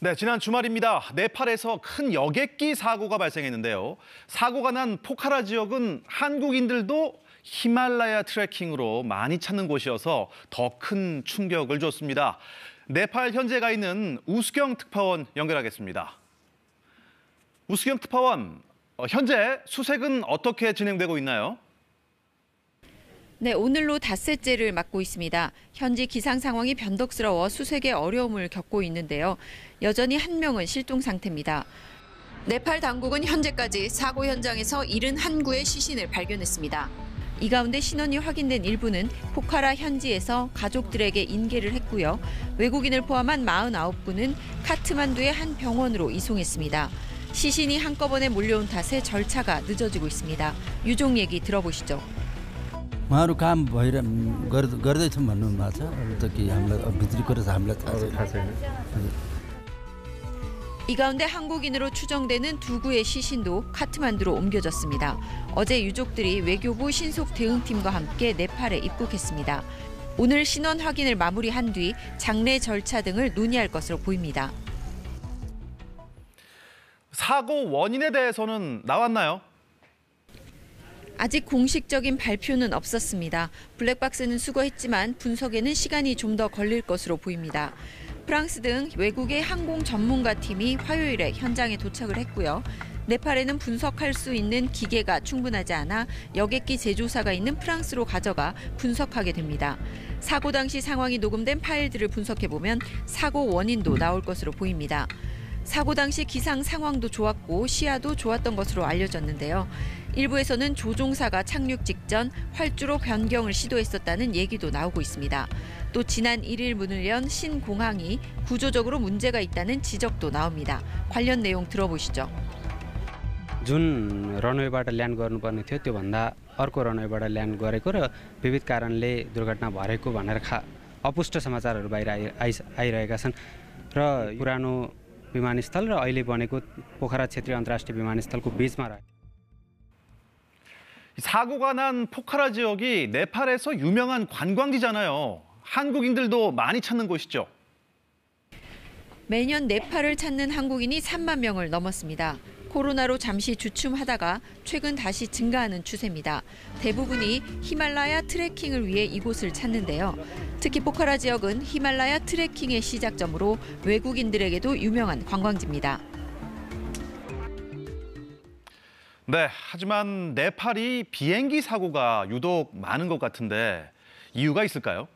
네, 지난 주말입니다. 네팔에서 큰 여객기 사고가 발생했는데요. 사고가 난 포카라 지역은 한국인들도 히말라야 트레킹으로 많이 찾는 곳이어서 더 큰 충격을 줬습니다. 네팔 현지에 가 있는 우수경 특파원 연결하겠습니다. 우수경 특파원, 현재 수색은 어떻게 진행되고 있나요? 네, 오늘로 닷새째를 맞고 있습니다. 현지 기상 상황이 변덕스러워 수색에 어려움을 겪고 있는데요. 여전히 한 명은 실종 상태입니다. 네팔 당국은 현재까지 사고 현장에서 71구의 시신을 발견했습니다. 이 가운데 신원이 확인된 일부는 포카라 현지에서 가족들에게 인계를 했고요. 외국인을 포함한 49구는 카트만두의 한 병원으로 이송했습니다. 시신이 한꺼번에 몰려온 탓에 절차가 늦어지고 있습니다. 유족 얘기 들어보시죠. उहाँहरू काम गर्दैछौँ भन्नुभएको छ। अरू त के हामीलाई भित्री कुरो हामीलाई थाहा छैन। 이 가운데 한국인으로 추정되는 두 구의 시신도 카트만두로 옮겨졌습니다. 어제 유족들이 외교부 신속 대응팀과 함께 네팔에 입국했습니다. 오늘 신원 확인을 마무리한 뒤 장례 절차 등을 논의할 것으로 보입니다. 사고 원인에 대해서는 나왔나요? 아직 공식적인 발표는 없었습니다. 블랙박스는 수거했지만 분석에는 시간이 좀 더 걸릴 것으로 보입니다. 프랑스 등 외국의 항공 전문가 팀이 화요일에 현장에 도착을 했고요. 네팔에는 분석할 수 있는 기계가 충분하지 않아 여객기 제조사가 있는 프랑스로 가져가 분석하게 됩니다. 사고 당시 상황이 녹음된 파일들을 분석해보면 사고 원인도 나올 것으로 보입니다. 사고 당시 기상 상황도 좋았고 시야도 좋았던 것으로 알려졌는데요. 일부에서는 조종사가 착륙 직전 활주로 변경을 시도했었다는 얘기도 나오고 있습니다. 또 지난 1일 문을 연 신공항이 구조적으로 문제가 있다는 지적도 나옵니다. 관련 내용 들어보시죠. जुन रनवेबाट ल्यान्ड गर्नुपर्ने थियो त्योभन्दा अर्को रनवेबाट ल्यान्ड गरेको र विविध कारणले दुर्घटना भरेको भनेर अपुष्ट समाचारहरू बाहिर आइरहेका छन् र पुरानो विमानस्थल र अहिले बनेको पोखरा क्षेत्रीय अन्तर्राष्ट्रिय विमानस्थलको बीचमा रहे. 사고가 난 포카라 지역이 네팔에서 유명한 관광지잖아요. 한국인들도 많이 찾는 곳이죠. 매년 네팔을 찾는 한국인이 3만 명을 넘었습니다. 코로나로 잠시 주춤하다가 최근 다시 증가하는 추세입니다. 대부분이 히말라야 트레킹을 위해 이곳을 찾는데요. 특히 포카라 지역은 히말라야 트레킹의 시작점으로 외국인들에게도 유명한 관광지입니다. 네, 하지만 네팔이 비행기 사고가 유독 많은 것 같은데 이유가 있을까요?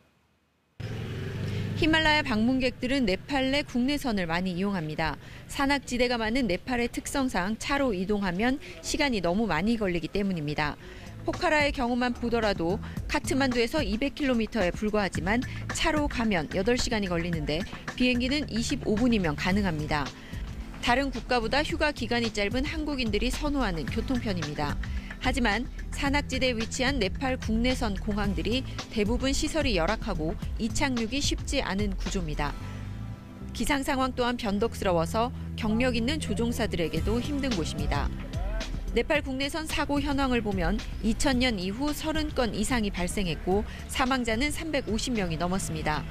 히말라야 방문객들은 네팔 내 국내선을 많이 이용합니다. 산악지대가 많은 네팔의 특성상 차로 이동하면 시간이 너무 많이 걸리기 때문입니다. 포카라의 경우만 보더라도 카트만두에서 200km에 불과하지만 차로 가면 8시간이 걸리는데 비행기는 25분이면 가능합니다. 다른 국가보다 휴가 기간이 짧은 한국인들이 선호하는 교통편입니다. 하지만 산악지대에 위치한 네팔 국내선 공항들이 대부분 시설이 열악하고 이착륙이 쉽지 않은 구조입니다. 기상 상황 또한 변덕스러워서 경력 있는 조종사들에게도 힘든 곳입니다. 네팔 국내선 사고 현황을 보면 2000년 이후 30건 이상이 발생했고 사망자는 350명이 넘었습니다.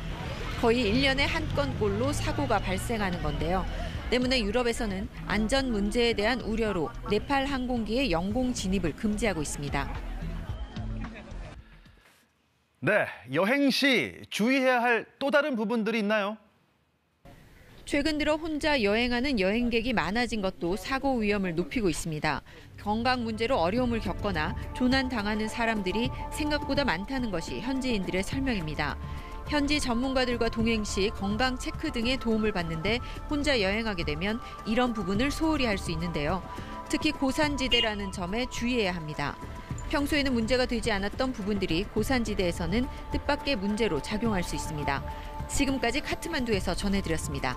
거의 1년에 한 건꼴로 사고가 발생하는 건데요. 때문에 유럽에서는 안전 문제에 대한 우려로 네팔 항공기의 영공 진입을 금지하고 있습니다. 네, 여행 시 주의해야 할 또 다른 부분들이 있나요? 최근 들어 혼자 여행하는 여행객이 많아진 것도 사고 위험을 높이고 있습니다. 건강 문제로 어려움을 겪거나 조난당하는 사람들이 생각보다 많다는 것이 현지인들의 설명입니다. 현지 전문가들과 동행 시 건강 체크 등의 도움을 받는데 혼자 여행하게 되면 이런 부분을 소홀히 할 수 있는데요. 특히 고산지대라는 점에 주의해야 합니다. 평소에는 문제가 되지 않았던 부분들이 고산지대에서는 뜻밖의 문제로 작용할 수 있습니다. 지금까지 카트만두에서 전해드렸습니다.